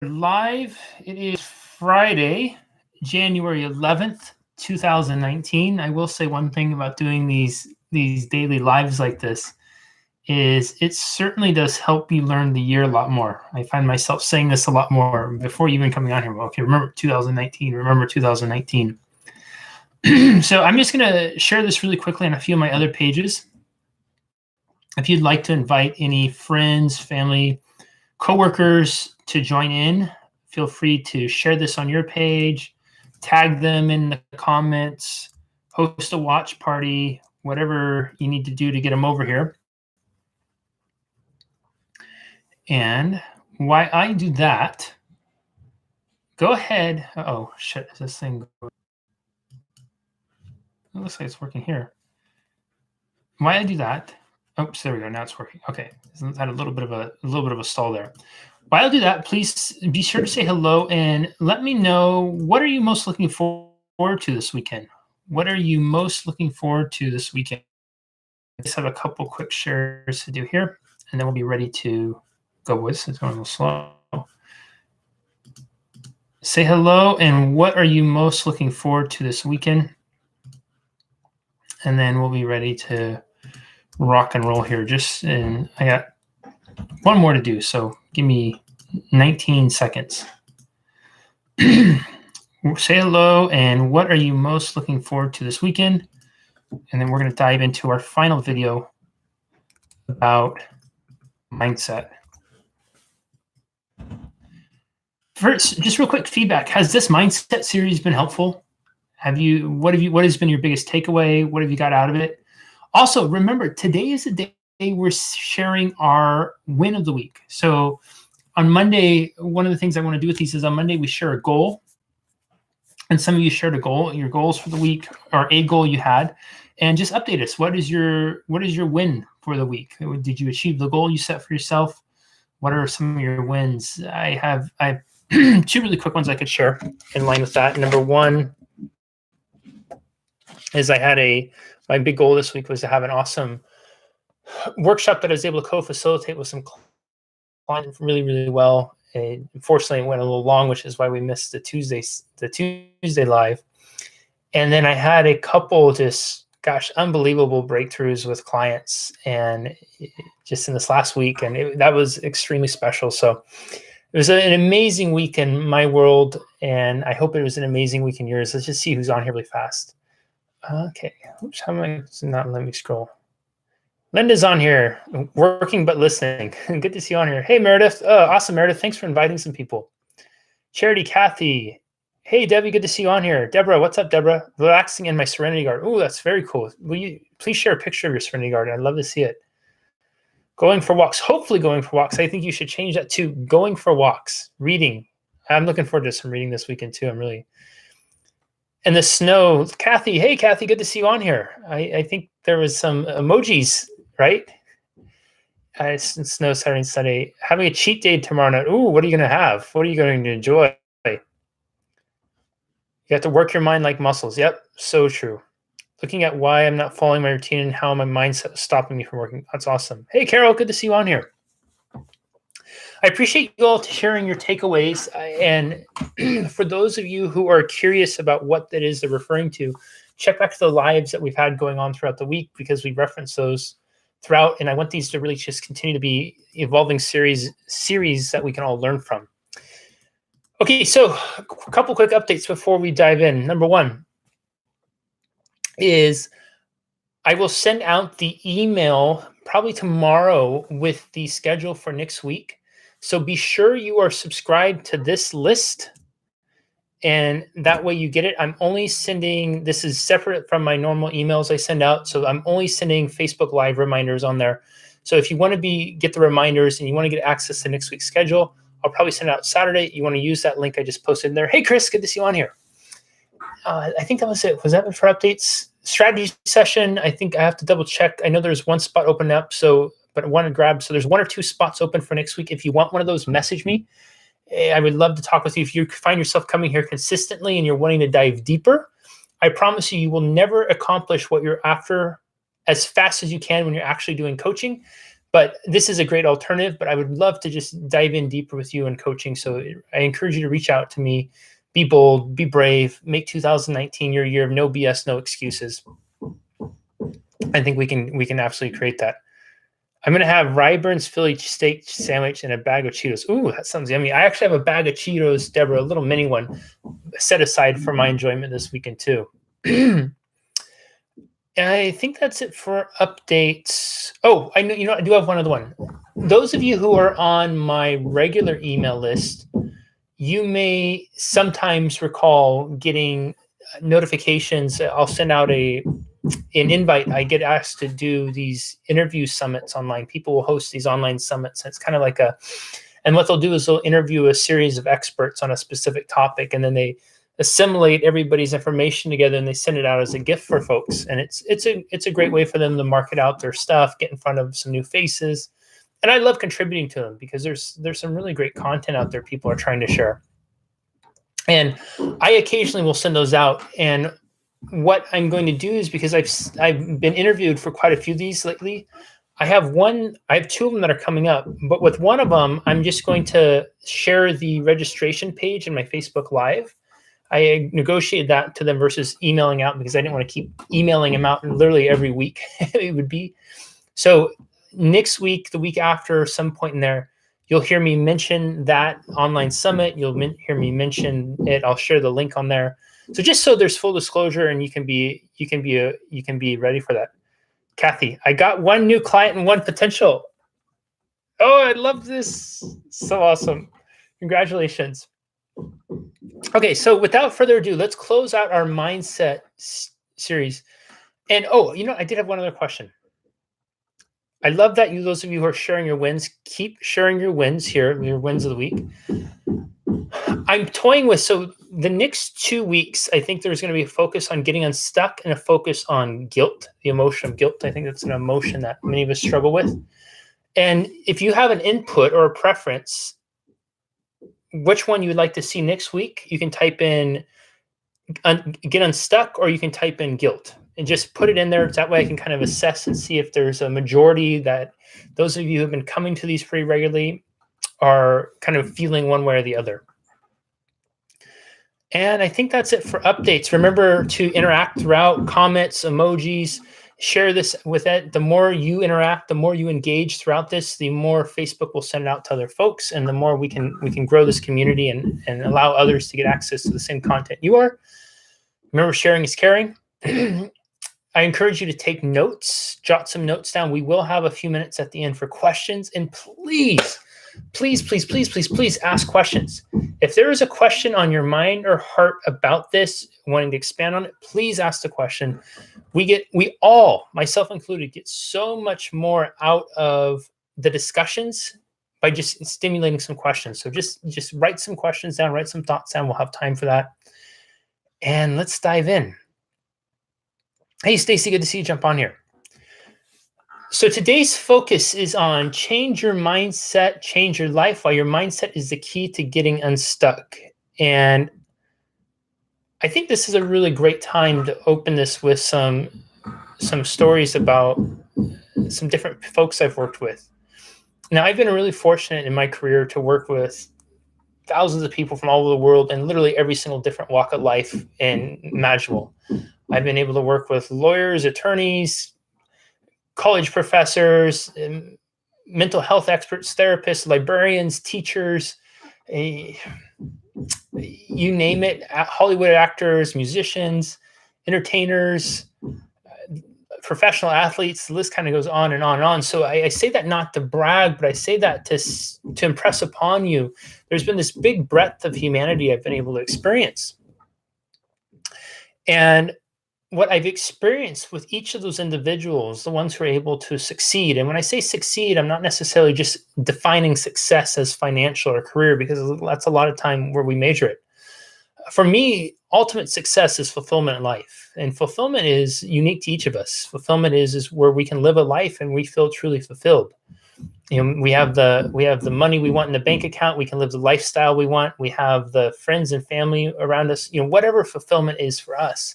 Live. It is Friday, January 11th, 2019. I will say one thing about doing these daily lives like this is it certainly does help you learn the year a lot more. I find myself saying this a lot more before even coming on here. Well, okay, remember 2019, remember 2019. So I'm just going to share this really quickly on a few of my other pages. If you'd like to invite any friends, family, coworkers to join in, feel free to share this on your page, tag them in the comments, host a watch party, whatever you need to do to get them over here. And while I do that, go ahead. Oh, shit, is this thing? It looks like it's working here. While I do that, oops, there we go. Now it's working. Okay, had a little bit of a stall there. While I do that, please be sure to say hello and let me know, what are you most looking forward to this weekend? What are you most looking forward to this weekend? I just have a couple quick shares to do here, and then we'll be ready to go with this. It's going a little slow. Say hello, and what are you most looking forward to this weekend? And then we'll be ready to rock and roll here. And I got one more to do, so give me 19 seconds. Say hello, and what are you most looking forward to this weekend? And then we're going to dive into our final video about mindset. First, just real quick feedback. Has this mindset series been helpful? What has been your biggest takeaway? What have you got out of it? Also, remember, today is the day we're sharing our win of the week. So on Monday, one of the things I want to do with these is on Monday, we share a goal. And some of you shared a goal, your goals for the week, or a goal you had, and just update us. What is your win for the week? Did you achieve the goal you set for yourself? What are some of your wins? I have two really quick ones I could share in line with that. Number one is my big goal this week was to have an awesome workshop that I was able to co-facilitate with some clients really, really well. And unfortunately, it went a little long, which is why we missed the Tuesday live. And then I had a couple unbelievable breakthroughs with clients, and just in this last week, and that was extremely special. So it was an amazing week in my world, and I hope it was an amazing week in yours. Let's just see who's on here really fast. Okay, oops, how am I not let me scroll? Linda's on here, working but listening. Good to see you on here. Hey, Meredith. Awesome, Meredith. Thanks for inviting some people. Charity, Kathy. Hey, Debbie. Good to see you on here. Deborah, what's up, Deborah? Relaxing in my Serenity Garden. Oh, that's very cool. Will you please share a picture of your Serenity Garden? I'd love to see it. Going for walks. Hopefully going for walks. I think you should change that to going for walks. Reading. I'm looking forward to some reading this weekend, too. And the snow. Kathy. Hey, Kathy. Good to see you on here. I think there was some emojis, right? Snow Saturday and Sunday. Having a cheat day tomorrow night. Ooh, what are you going to have? What are you going to enjoy? You have to work your mind like muscles. Yep, so true. Looking at why I'm not following my routine and how my mindset is stopping me from working. That's awesome. Hey, Carol, good to see you on here. I appreciate you all sharing your takeaways. And for those of you who are curious about what that is they're referring to, check back to the lives that we've had going on throughout the week, because we reference those throughout. And I want these to really just continue to be evolving series that we can all learn from. Okay, so a couple quick updates before we dive in. Number one is I will send out the email probably tomorrow with the schedule for next week. So be sure you are subscribed to this list, and that way you get it. I'm only sending, this is separate from my normal emails I send out, so I'm only sending Facebook Live reminders on there. So if you want to get the reminders and you want to get access to next week's schedule, I'll probably send it out Saturday. You want to use that link I just posted in there. Hey, Chris, good to see you on here. I think that was it. Was that it for updates? Strategy session, I think I have to double check. I know there's one spot open up, but I want to grab, so there's 1 or 2 spots open for next week. If you want one of those, message me. I would love to talk with you. If you find yourself coming here consistently and you're wanting to dive deeper, I promise you will never accomplish what you're after as fast as you can when you're actually doing coaching. But this is a great alternative, but I would love to just dive in deeper with you in coaching. So I encourage you to reach out to me. Be bold, be brave, make 2019 your year of no BS, no excuses. I think we can absolutely create that. I'm going to have Ryburn's Philly steak sandwich and a bag of Cheetos. Ooh, that sounds yummy. I actually have a bag of Cheetos, Deborah, a little mini one, set aside for my enjoyment this weekend too. I think that's it for updates. Oh, I know, I do have one other one. Those of you who are on my regular email list, you may sometimes recall getting notifications. I'll send out an invite. I get asked to do these interview summits online. People will host these online summits. It's kind of like and what they'll do is they'll interview a series of experts on a specific topic, and then they assimilate everybody's information together and they send it out as a gift for folks. And it's a great way for them to market out their stuff, get in front of some new faces. And I love contributing to them because there's some really great content out there people are trying to share. And I occasionally will send those out. And what I'm going to do is, because I've been interviewed for quite a few of these lately, I have two of them that are coming up, but with one of them, I'm just going to share the registration page in my Facebook Live. I negotiated that to them versus emailing out because I didn't want to keep emailing them out literally every week. It would be. So next week, the week after, some point in there, you'll hear me mention that online summit. You'll hear me mention it. I'll share the link on there. So just so there's full disclosure and you can be ready for that. Kathy, I got one new client and one potential. Oh, I love this. So awesome. Congratulations. Okay, so without further ado, let's close out our mindset series. And I did have one other question. I love that those of you who are sharing your wins, keep sharing your wins here, your wins of the week. I'm toying with, so the next 2 weeks, I think there's going to be a focus on getting unstuck and a focus on guilt, the emotion of guilt. I think that's an emotion that many of us struggle with. And if you have an input or a preference, which one you would like to see next week, you can type in get unstuck, or you can type in guilt and just put it in there. That way I can kind of assess and see if there's a majority that those of you who have been coming to these pretty regularly are kind of feeling one way or the other. And I think that's it for updates. Remember to interact throughout, comments, emojis, share this with it. The more you interact, the more you engage throughout this, the more Facebook will send it out to other folks, and the more we can grow this community and allow others to get access to the same content you are. Remember, sharing is caring. I encourage you to take notes, jot some notes down. We will have a few minutes at the end for questions, and please ask questions. If there is a question on your mind or heart about this, wanting to expand on it, please ask the question. We all, myself included, get so much more out of the discussions by just stimulating some questions. So just write some questions down, write some thoughts down. We'll have time for that. And let's dive in. Hey, Stacy, good to see you jump on here. So today's focus is on change your mindset, change your life, while your mindset is the key to getting unstuck. And I think this is a really great time to open this with some stories about some different folks I've worked with. Now, I've been really fortunate in my career to work with thousands of people from all over the world and literally every single different walk of life imaginable. I've been able to work with lawyers, attorneys, college professors, mental health experts, therapists, librarians, teachers, you name it, Hollywood actors, musicians, entertainers, professional athletes. The list kind of goes on and on and on. So I say that not to brag, but I say that to impress upon you. There's been this big breadth of humanity I've been able to experience. And what I've experienced with each of those individuals, the ones who are able to succeed, and when I say succeed, I'm not necessarily just defining success as financial or career, because that's a lot of time where we measure it. For me, ultimate success is fulfillment in life, and fulfillment is unique to each of us. Fulfillment is where we can live a life and we feel truly fulfilled. We have the money we want in the bank account. We can live the lifestyle we want. We have the friends and family around us. Whatever fulfillment is for us.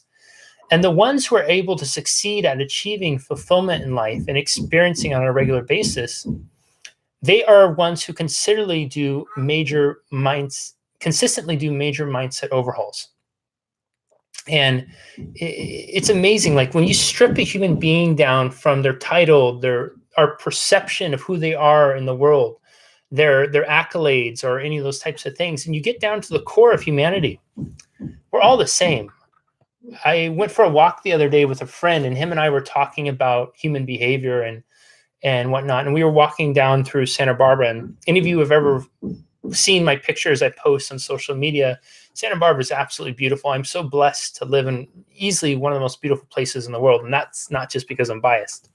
And the ones who are able to succeed at achieving fulfillment in life and experiencing on a regular basis, they are ones who consistently do major mindset overhauls. And it's amazing. Like when you strip a human being down from their title, our perception of who they are in the world, their accolades or any of those types of things, and you get down to the core of humanity, we're all the same. I went for a walk the other day with a friend, and him and I were talking about human behavior and whatnot. And we were walking down through Santa Barbara. And any of you have ever seen my pictures I post on social media, Santa Barbara is absolutely beautiful. I'm so blessed to live in easily one of the most beautiful places in the world. And that's not just because I'm biased.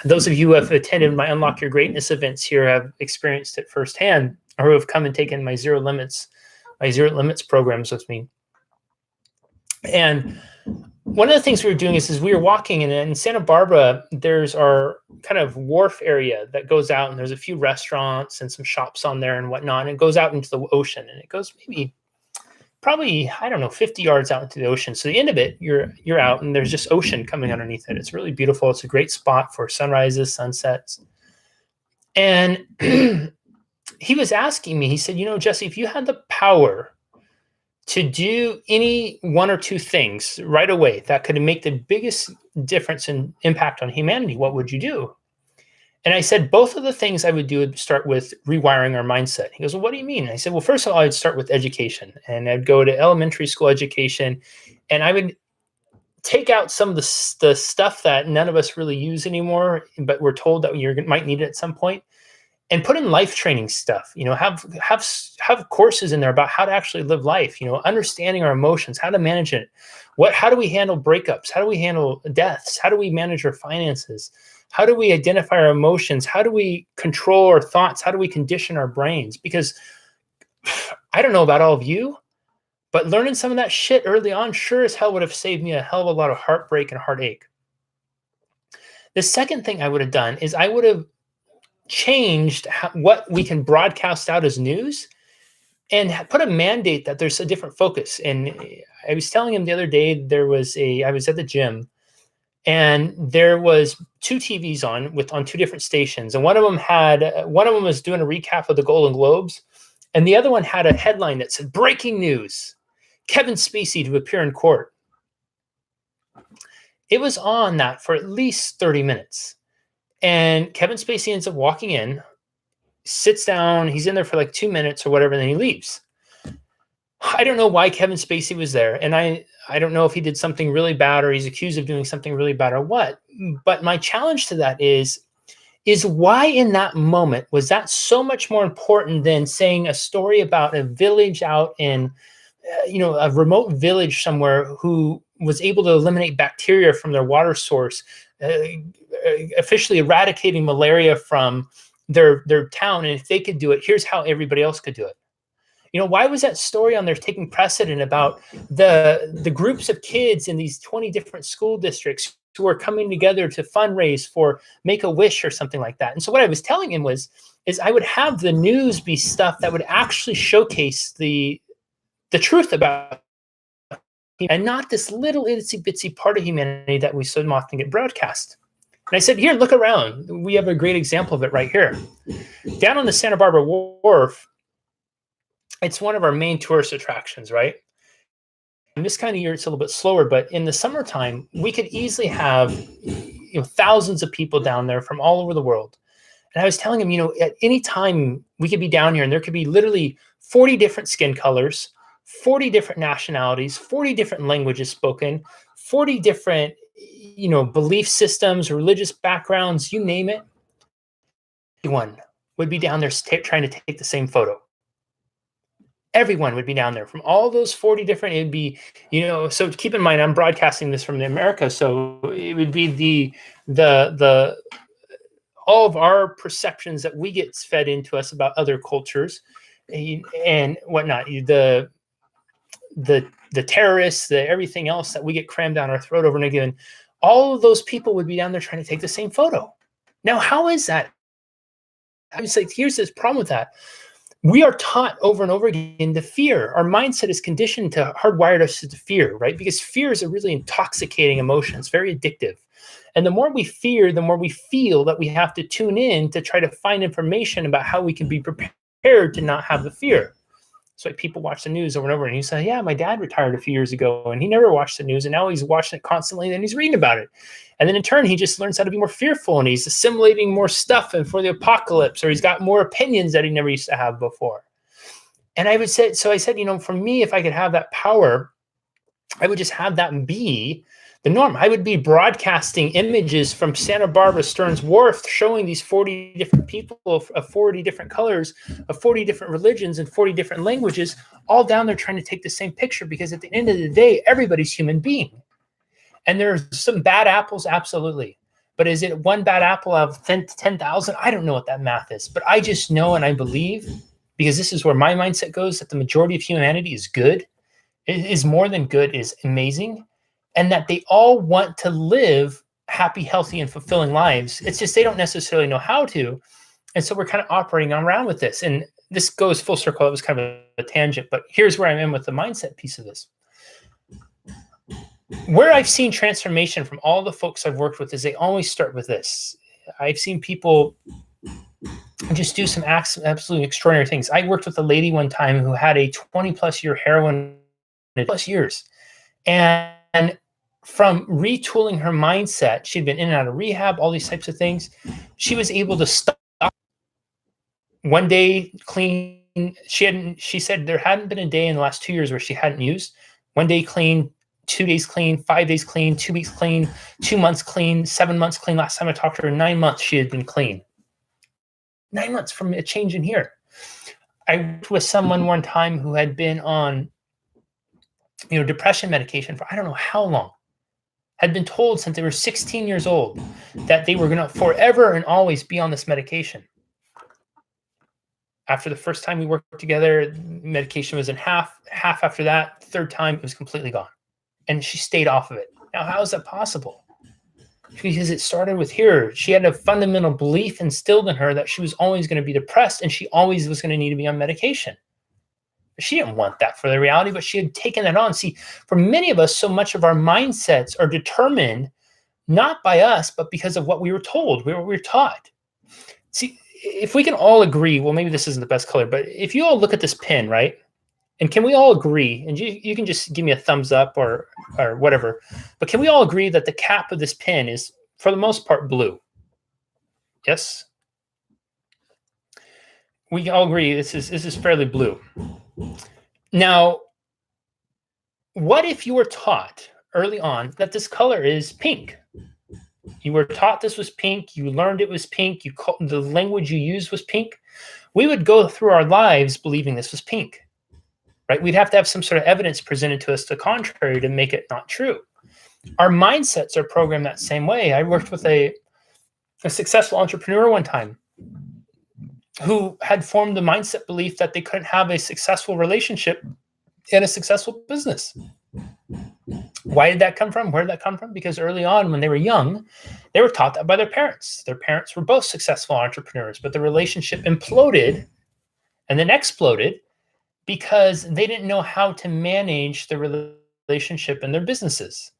Those of you who have attended my Unlock Your Greatness events here have experienced it firsthand, or who have come and taken my Zero Limits programs with me. And one of the things we were doing is we were walking, and in Santa Barbara, there's our kind of wharf area that goes out, and there's a few restaurants and some shops on there and whatnot. And it goes out into the ocean, and it goes probably, I don't know, 50 yards out into the ocean. So the end of it, you're out, and there's just ocean coming underneath it. It's really beautiful. It's a great spot for sunrises, sunsets. And he was asking me, he said, Jesse, if you had the power to do any one or two things right away that could make the biggest difference and impact on humanity, what would you do? And I said, both of the things I would do would start with rewiring our mindset. He goes, well, what do you mean? And I said, well, first of all, I'd start with education, and I'd go to elementary school education, and I would take out some of the stuff that none of us really use anymore, but we're told that you might need it at some point, and put in life training stuff. Have courses in there about how to actually live life. Understanding our emotions, how to manage it. How do we handle breakups? How do we handle deaths? How do we manage our finances? How do we identify our emotions? How do we control our thoughts? How do we condition our brains? Because I don't know about all of you, but learning some of that shit early on sure as hell would have saved me a hell of a lot of heartbreak and heartache. The second thing I would have done is I would have changed what we can broadcast out as news and put a mandate that there's a different focus. And I was telling him the other day, I was at the gym, and there was two TVs on two different stations. And one of them was doing a recap of the Golden Globes. And the other one had a headline that said, breaking news, Kevin Spacey to appear in court. It was on that for at least 30 minutes. And Kevin Spacey ends up walking in, sits down. He's in there for like 2 minutes or whatever, and then he leaves. I don't know why Kevin Spacey was there. And I don't know if he did something really bad or he's accused of doing something really bad or what. But my challenge to that is why in that moment was that so much more important than saying a story about a village out in, a remote village somewhere who was able to eliminate bacteria from their water source, officially eradicating malaria from their town. And if they could do it, here's how everybody else could do it. Why was that story on there taking precedent about the groups of kids in these 20 different school districts who are coming together to fundraise for Make-A-Wish or something like that? And so what I was telling him is I would have the news be stuff that would actually showcase the truth about him, and not this little itsy bitsy part of humanity that we so often get broadcast. And I said, here, look around. We have a great example of it right here. Down on the Santa Barbara Wharf, it's one of our main tourist attractions, right? And this kind of year, it's a little bit slower, but in the summertime, we could easily have thousands of people down there from all over the world. And I was telling him, at any time we could be down here and there could be literally 40 different skin colors, 40 different nationalities, 40 different languages spoken, 40 different, belief systems, religious backgrounds, you name it. Everyone would be down there trying to take the same photo. Everyone would be down there from all those 40 different, it'd be, so keep in mind, I'm broadcasting this from America. So it would be the all of our perceptions that we get fed into us about other cultures and whatnot, the terrorists, everything else that we get crammed down our throat over and again, all of those people would be down there trying to take the same photo. Now, how is that? I was like, here's this problem with that. We are taught over and over again to fear. Our mindset is conditioned to hardwire us to fear, right? Because fear is a really intoxicating emotion. It's very addictive. And the more we fear, the more we feel that we have to tune in to try to find information about how we can be prepared to not have the fear. So like people watch the news over and over, and you say, yeah, my dad retired a few years ago and he never watched the news, and now he's watching it constantly and he's reading about it. And then in turn, he just learns how to be more fearful, and he's assimilating more stuff and for the apocalypse, or he's got more opinions that he never used to have before. And I would say, so I said, for me, if I could have that power, I would just have that be the norm. I would be broadcasting images from Santa Barbara Stearns Wharf showing these 40 different people of 40 different colors, of 40 different religions and 40 different languages, all down there trying to take the same picture, because at the end of the day, everybody's human being. And there's some bad apples, absolutely. But is it one bad apple out of 10,000? I don't know what that math is, but I just know and I believe, because this is where my mindset goes, that the majority of humanity is good. It is more than good, is amazing. And that they all want to live happy, healthy, and fulfilling lives. It's just they don't necessarily know how to. And so we're kind of operating around with this. And this goes full circle. It was kind of a tangent, but here's where I'm in with the mindset piece of this. Where I've seen transformation from all the folks I've worked with is they always start with this. I've seen people just do some absolutely extraordinary things. I worked with a lady one time who had a 20+ year heroin plus years. And from retooling her mindset, she'd been in and out of rehab, all these types of things. She was able to stop one day clean. She said there hadn't been a day in the last 2 years where she hadn't used. One day clean, 2 days clean, 5 days clean, 2 weeks clean, 2 months clean, 7 months clean. Last time I talked to her, 9 months she had been clean. 9 months from a change in here. I worked with someone one time who had been on depression medication for I don't know how long, had been told since they were 16 years old that they were going to forever and always be on this medication. After the first time we worked together, medication was in half after that. Third time, it was completely gone. And she stayed off of it. Now, how is that possible? Because it started with her. She had a fundamental belief instilled in her that she was always going to be depressed and she always was going to need to be on medication. She didn't want that for the reality, but she had taken that on. See, for many of us, so much of our mindsets are determined not by us, but because of what we were told, we were taught. See, if we can all agree, well, maybe this isn't the best color, but if you all look at this pen, right? And can we all agree, and you can just give me a thumbs up or whatever, but can we all agree that the cap of this pen is, for the most part, blue? Yes? We all agree this is fairly blue. Now, what if you were taught early on that this color is pink? You were taught this was pink. You learned it was pink. The language you used was pink. We would go through our lives believing this was pink, right? We'd have to have some sort of evidence presented to us to the contrary to make it not true. Our mindsets are programmed that same way. I worked with a successful entrepreneur one time who had formed the mindset belief that they couldn't have a successful relationship and a successful business. Why did that come from? Where did that come from? Because early on, when they were young, they were taught that by their parents. Their parents were both successful entrepreneurs, but the relationship imploded and then exploded because they didn't know how to manage the relationship and their businesses.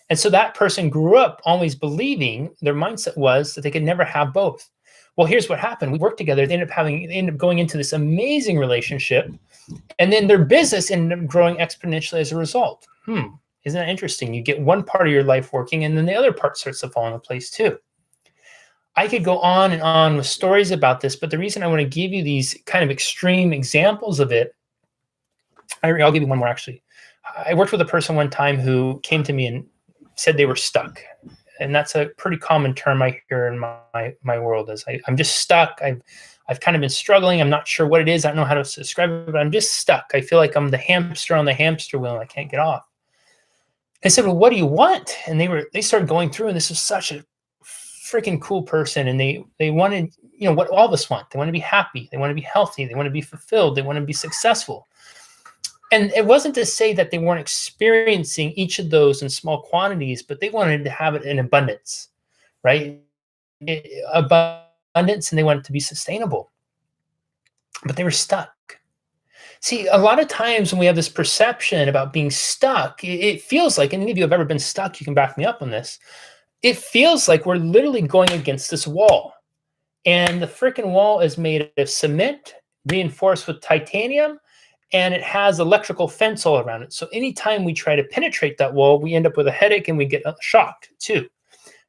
And so that person grew up always believing, their mindset was that they could never have both. Well, here's what happened. We worked together. They ended up going into this amazing relationship, and then their business ended up growing exponentially as a result. Isn't that interesting? You get one part of your life working, and then the other part starts to fall into place too. I could go on and on with stories about this, but the reason I want to give you these kind of extreme examples of it, I'll give you one more actually. I worked with a person one time who came to me and said they were stuck. And that's a pretty common term I hear in my world is I'm just stuck. I've kind of been struggling. I'm not sure what it is. I don't know how to describe it, but I'm just stuck. I feel like I'm the hamster on the hamster wheel and I can't get off. I said, well, what do you want? And they started going through, and this was such a freaking cool person. And they wanted, what all of us want. They want to be happy. They want to be healthy. They want to be fulfilled. They want to be successful. And it wasn't to say that they weren't experiencing each of those in small quantities, but they wanted to have it in abundance, right? Abundance, and they want it to be sustainable. but they were stuck. See, a lot of times when we have this perception about being stuck, it feels like, and any of you have ever been stuck, you can back me up on this. It feels like we're literally going against this wall. And the freaking wall is made of cement, reinforced with titanium, and it has electrical fence all around it. So anytime we try to penetrate that wall, we end up with a headache and we get shocked too.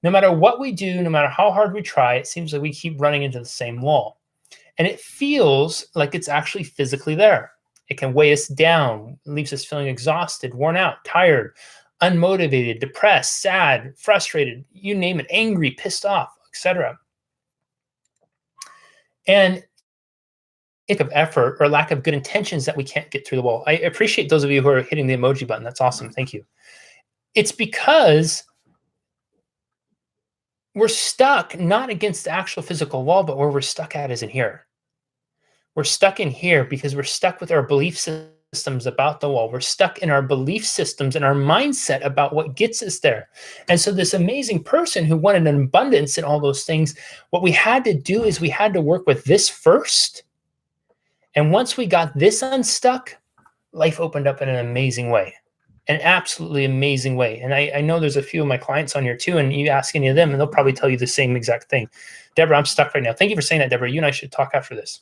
No matter what we do, no matter how hard we try, it seems like we keep running into the same wall. And it feels like it's actually physically there. It can weigh us down, leaves us feeling exhausted, worn out, tired, unmotivated, depressed, sad, frustrated, you name it, angry, pissed off, etc. And of effort or lack of good intentions that we can't get through the wall. I appreciate those of you who are hitting the emoji button. That's awesome. Thank you. It's because we're stuck not against the actual physical wall, but where we're stuck at is in here. We're stuck in here because we're stuck with our belief systems about the wall. We're stuck in our belief systems and our mindset about what gets us there. And so this amazing person who wanted an abundance and all those things, what we had to do is we had to work with this first. And once we got this unstuck, life opened up in an amazing way, an absolutely amazing way. And I know there's a few of my clients on here too, and you ask any of them and they'll probably tell you the same exact thing. Deborah, I'm stuck right now. Thank you for saying that, Deborah. You and I should talk after this.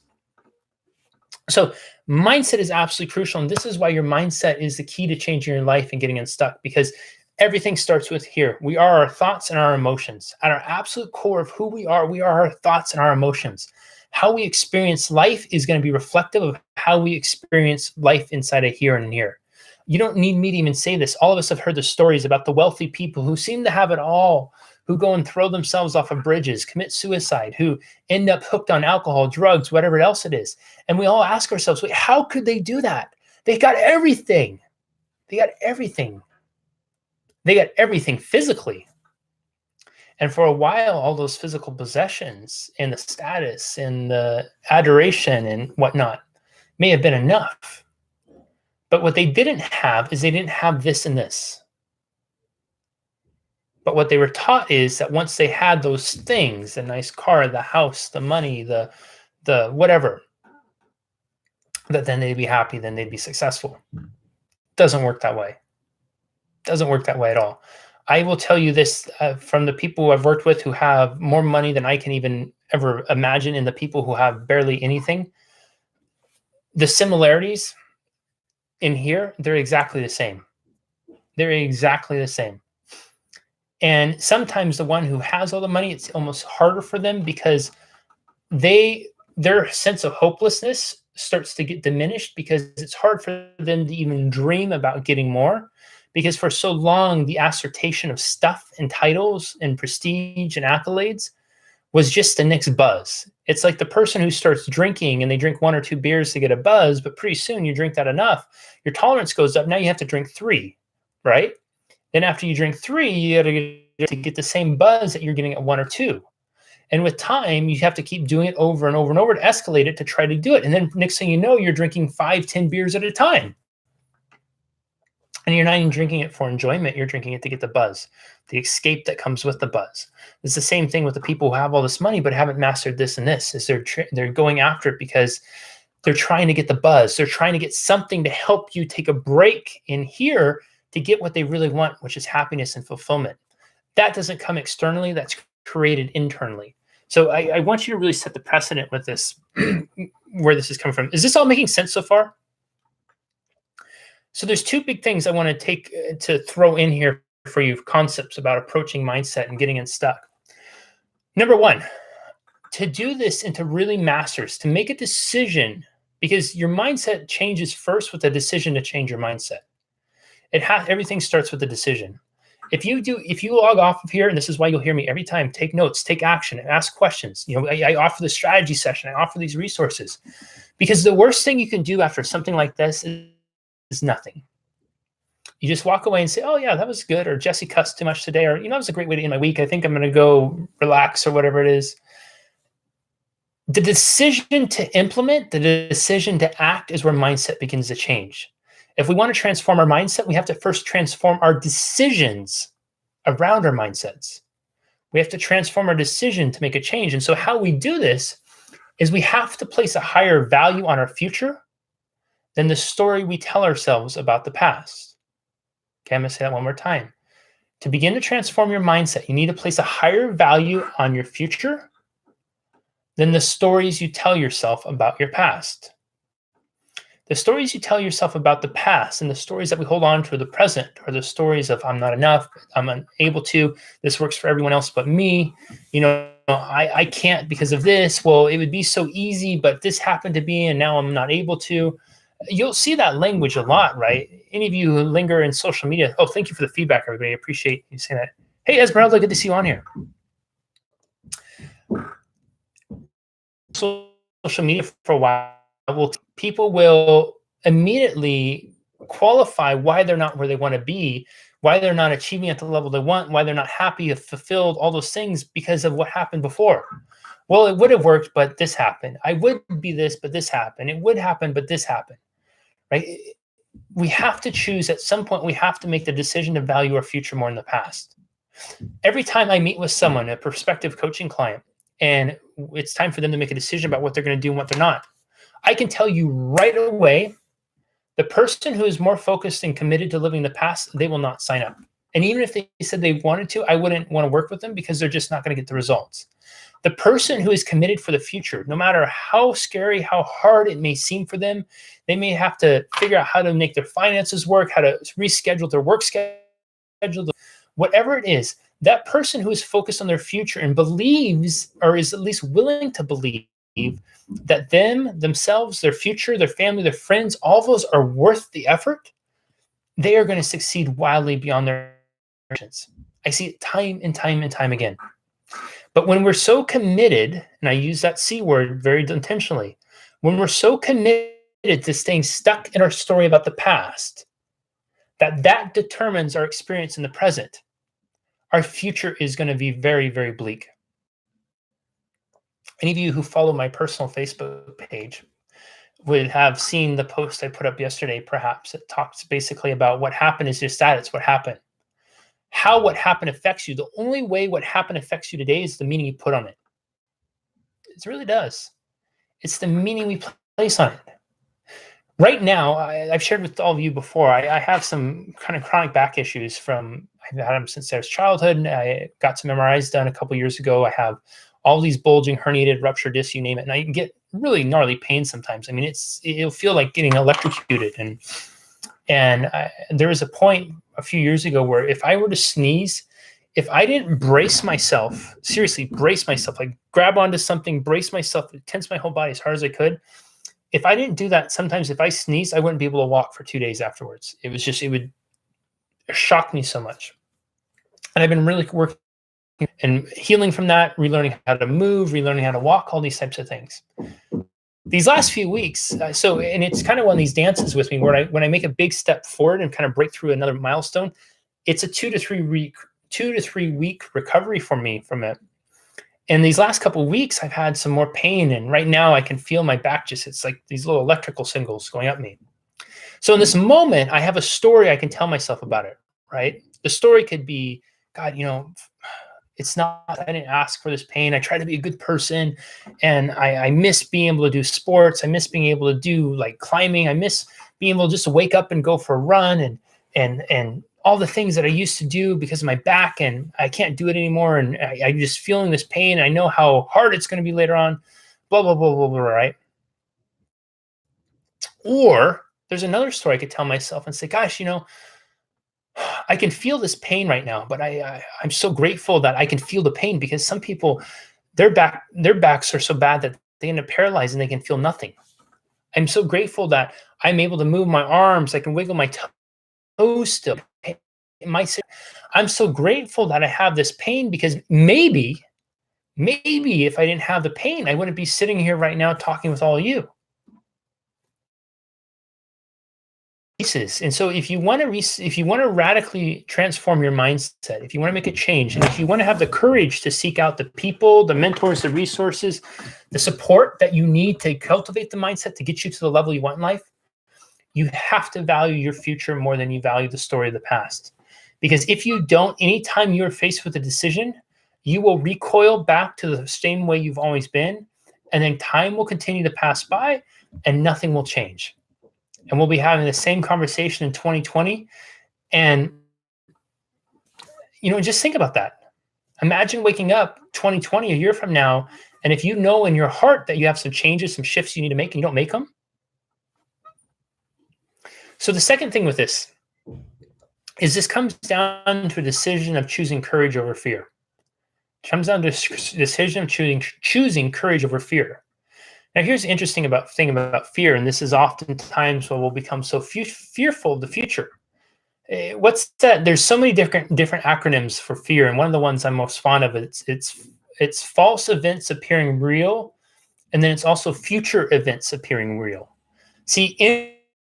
So mindset is absolutely crucial. And this is why your mindset is the key to changing your life and getting unstuck, because everything starts with here. We are our thoughts and our emotions. At our absolute core of who we are our thoughts and our emotions. How we experience life is going to be reflective of how we experience life inside of here and here. You don't need me to even say this. All of us have heard the stories about the wealthy people who seem to have it all, who go and throw themselves off of bridges, commit suicide, who end up hooked on alcohol, drugs, whatever else it is. And we all ask ourselves, wait, how could they do that? They got everything. They got everything. They got everything physically. And for a while, all those physical possessions and the status and the adoration and whatnot may have been enough. But what they didn't have is they didn't have this and this. But what they were taught is that once they had those things, the nice car, the house, the money, the whatever, that then they'd be happy, then they'd be successful. Doesn't work that way. Doesn't work that way at all. I will tell you this from the people who I've worked with who have more money than I can even ever imagine, and the people who have barely anything. The similarities in here, they're exactly the same. They're exactly the same. And sometimes the one who has all the money, it's almost harder for them because their sense of hopelessness starts to get diminished because it's hard for them to even dream about getting more. Because for so long, the assertion of stuff and titles and prestige and accolades was just the next buzz. It's like the person who starts drinking and they drink 1 or 2 beers to get a buzz, but pretty soon you drink that enough, your tolerance goes up. Now you have to drink 3, right? Then after you drink 3, you got to get the same buzz that you're getting at 1 or 2. And with time, you have to keep doing it over and over and over to escalate it to try to do it. And then next thing you know, you're drinking 5, 10 beers at a time. And you're not even drinking it for enjoyment. You're drinking it to get the buzz, the escape that comes with the buzz. It's the same thing with the people who have all this money but haven't mastered this and this. Is they're going after it because they're trying to get the buzz. They're trying to get something to help you take a break in here to get what they really want, which is happiness and fulfillment. That doesn't come externally. That's created internally. So I want you to really set the precedent with this, where this is coming from. Is this all making sense so far? So there's 2 big things I want to take to throw in here for you, concepts about approaching mindset and getting unstuck. Number 1, to do this and to really master, to make a decision, because your mindset changes first with a decision to change your mindset. Everything starts with a decision. If you log off of here, and this is why you'll hear me every time, take notes, take action, ask questions. I offer the strategy session. I offer these resources, because the worst thing you can do after something like this is nothing. You just walk away and say, oh yeah, that was good. Or Jesse cussed too much today. Or, that was a great way to end my week. I think I'm going to go relax or whatever it is. The decision to implement, the decision to act is where mindset begins to change. If we want to transform our mindset, we have to first transform our decisions around our mindsets. We have to transform our decision to make a change. And so how we do this is we have to place a higher value on our future than the story we tell ourselves about the past. Okay, I'm going to say that one more time. To begin to transform your mindset, you need to place a higher value on your future than the stories you tell yourself about your past. The stories you tell yourself about the past and the stories that we hold on to the present are the stories of I'm not enough, I'm unable to, this works for everyone else but me, I can't because of this. Well, it would be so easy, but this happened to be and now I'm not able to. You'll see that language a lot, right? Any of you who linger in social media, oh, thank you for the feedback, everybody. I appreciate you saying that. Hey, Esmeralda, good to see you on here. Social media for a while, people will immediately qualify why they're not where they want to be, why they're not achieving at the level they want, why they're not happy, fulfilled, all those things because of what happened before. Well, it would have worked, but this happened. I would be this, but this happened. It would happen, but this happened, right? We have to choose at some point, we have to make the decision to value our future more than the past. Every time I meet with someone, a prospective coaching client, and it's time for them to make a decision about what they're going to do and what they're not, I can tell you right away, the person who is more focused and committed to living the past, they will not sign up. And even if they said they wanted to, I wouldn't want to work with them because they're just not going to get the results. The person who is committed for the future, no matter how scary, how hard it may seem for them, they may have to figure out how to make their finances work, how to reschedule their work schedule, whatever it is, that person who is focused on their future and believes, or is at least willing to believe, that themselves, their future, their family, their friends, all those are worth the effort, they are going to succeed wildly beyond their expectations. I see it time and time and time again. But when we're so committed, and I use that C word very intentionally, when we're so committed to staying stuck in our story about the past, that determines our experience in the present, our future is going to be very, very bleak. Any of you who follow my personal Facebook page would have seen the post I put up yesterday, perhaps. It talks basically about what happened is your status, what happened. How what happened affects you. The only way what happened affects you today is the meaning you put on it. It really does. It's the meaning we place on it. Right now, I've shared with all of you before, I have some kind of chronic back issues I've had them since I was childhood. I got some MRIs done a couple years ago. I have all these bulging, herniated, ruptured discs, you name it. And I get really gnarly pain sometimes. I mean, it'll feel like getting electrocuted. And there was a point a few years ago where if I were to sneeze, if I didn't brace myself, seriously, brace myself, like grab onto something, brace myself, tense my whole body as hard as I could. If I didn't do that, sometimes if I sneezed, I wouldn't be able to walk for 2 days afterwards. It would shock me so much. And I've been really working and healing from that, relearning how to move, relearning how to walk, all these types of things. These last few weeks, and it's kind of one of these dances with me where when I make a big step forward and kind of break through another milestone, it's a 2 to 3 week recovery for me from it. And these last couple of weeks, I've had some more pain. And right now I can feel my back it's like these little electrical singles going up me. So in this moment, I have a story I can tell myself about it, right? The story could be, God, it's not, I didn't ask for this pain. I try to be a good person. And I miss being able to do sports. I miss being able to do like climbing. I miss being able to just wake up and go for a run and all the things that I used to do because of my back, and I can't do it anymore. And I'm just feeling this pain. I know how hard it's going to be later on, blah, blah, blah, blah, blah, right? Or there's another story I could tell myself and say, gosh, I can feel this pain right now, but I'm so grateful that I can feel the pain, because some people, their backs are so bad that they end up paralyzed and they can feel nothing. I'm so grateful that I'm able to move my arms. I can wiggle my toes still. I'm so grateful that I have this pain, because maybe if I didn't have the pain, I wouldn't be sitting here right now talking with all of you. And so if you want to radically transform your mindset, if you want to make a change, and if you want to have the courage to seek out the people, the mentors, the resources, the support that you need to cultivate the mindset to get you to the level you want in life, you have to value your future more than you value the story of the past. Because if you don't, anytime you're faced with a decision, you will recoil back to the same way you've always been, And then time will continue to pass by and nothing will change. And we'll be having the same conversation in 2020. And, just think about that. Imagine waking up 2020, a year from now, and if you know in your heart that you have some changes, some shifts you need to make, and you don't make them. So the second thing with this is this comes down to a decision of choosing courage over fear. It comes down to a decision of choosing courage over fear. Now, here's the interesting thing about fear, and this is oftentimes what we'll become so fearful of the future. What's that? There's so many different acronyms for fear, and one of the ones I'm most fond of it's false events appearing real, and then it's also future events appearing real. See,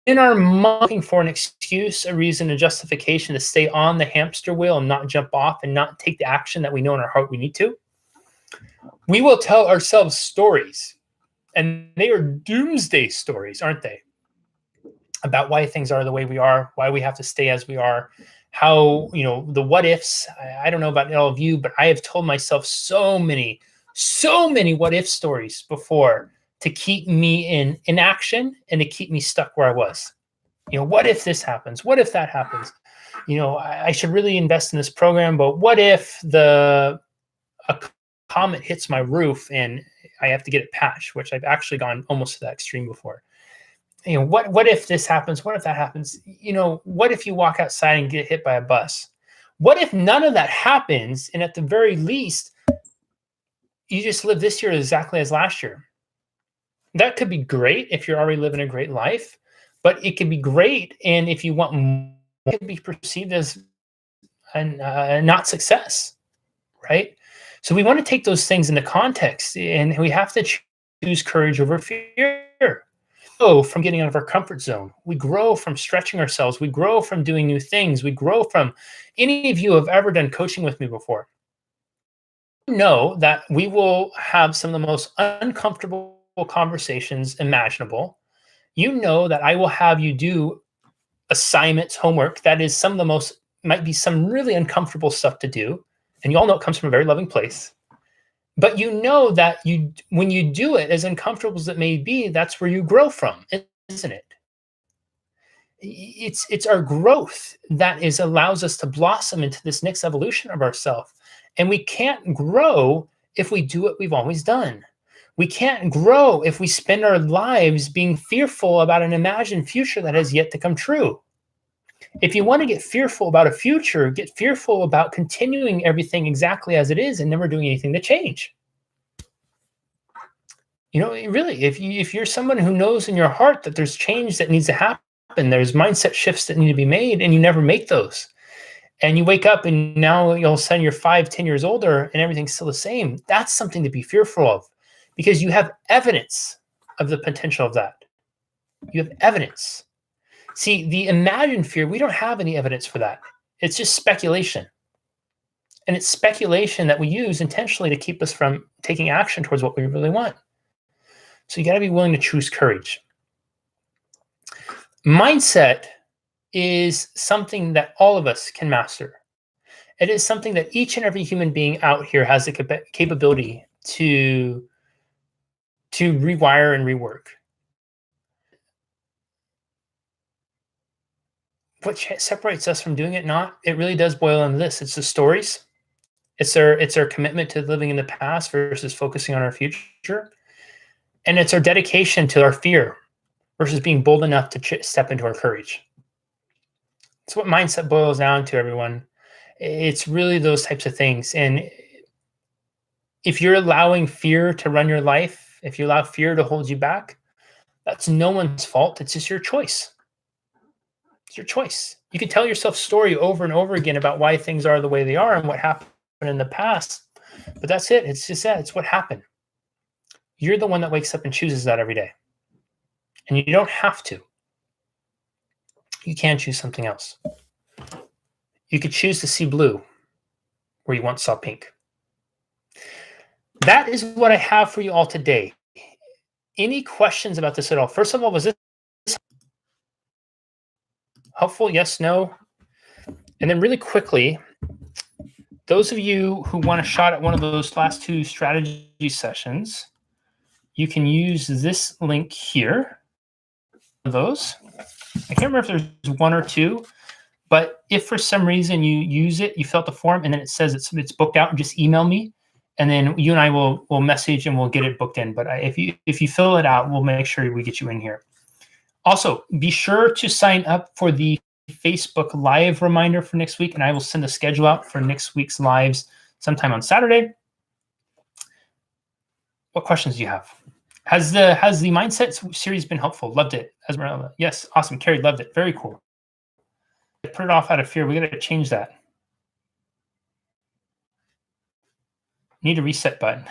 in our mind, looking for an excuse, a reason, a justification to stay on the hamster wheel and not jump off and not take the action that we know in our heart we need to, we will tell ourselves stories, and they are doomsday stories, aren't they? About why things are the way we are, why we have to stay as we are, how, the what ifs. I don't know about all of you, but I have told myself so many what if stories before to keep me in inaction and to keep me stuck where I was. What if this happens? What if that happens? I should really invest in this program, but what if a comet hits my roof and I have to get it patched, which I've actually gone almost to that extreme before. What if this happens? What if that happens? What if you walk outside and get hit by a bus? What if none of that happens? And at the very least, you just live this year exactly as last year. That could be great if you're already living a great life, but it could be great. And if you want more, it could be perceived as not success, right? So we want to take those things into context, and we have to choose courage over fear. Grow from getting out of our comfort zone. We grow from stretching ourselves. We grow from doing new things. We grow from, any of you have ever done coaching with me before, know that we will have some of the most uncomfortable conversations imaginable. You know that I will have you do assignments, homework, that is might be some really uncomfortable stuff to do. And you all know it comes from a very loving place. But you know that when you do it, as uncomfortable as it may be, that's where you grow from, isn't it? It's our growth that allows us to blossom into this next evolution of ourselves. And we can't grow if we do what we've always done. We can't grow if we spend our lives being fearful about an imagined future that has yet to come true. If you want to get fearful about a future, get fearful about continuing everything exactly as it is and never doing anything to change. Really, if you're someone who knows in your heart that there's change that needs to happen, there's mindset shifts that need to be made, and you never make those, and you wake up and now all of a sudden you're 5-10 years older and everything's still the same, that's something to be fearful of, because you have evidence of the potential of that. You have evidence. See, the imagined fear, we don't have any evidence for that. It's just speculation. And it's speculation that we use intentionally to keep us from taking action towards what we really want. So you got to be willing to choose courage. Mindset is something that all of us can master. It is something that each and every human being out here has the capability to rewire and rework. What separates us from doing it it really does boil down to this. It's the stories. It's our commitment to living in the past versus focusing on our future. And it's our dedication to our fear versus being bold enough to step into our courage. It's what mindset boils down to, everyone. It's really those types of things. And if you're allowing fear to run your life, if you allow fear to hold you back, that's no one's fault. It's just your choice. It's your choice. You can tell yourself story over and over again about why things are the way they are and what happened in the past. But that's it. It's just that. It's what happened. You're the one that wakes up and chooses that every day. And you don't have to. You can choose something else. You could choose to see blue where you once saw pink. That is what I have for you all today. Any questions about this at all? First of all, was this helpful? Yes, no? And then really quickly, those of you who want a shot at one of those last two strategy sessions, you can use this link here. Those. I can't remember if there's one or two, but if for some reason you use it, you fill out the form, and then it says it's booked out, just email me, and then you and I will message and we'll get it booked in. But if you fill it out, we'll make sure we get you in here. Also, be sure to sign up for the Facebook Live reminder for next week, and I will send the schedule out for next week's lives sometime on Saturday. What questions do you have? Has the mindset series been helpful? Loved it. Esmeralda. Yes, awesome. Carrie, loved it. Very cool. I put it off out of fear. We got to change that. Need a reset button.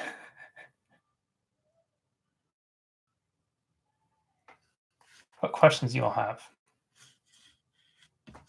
What questions do you all have?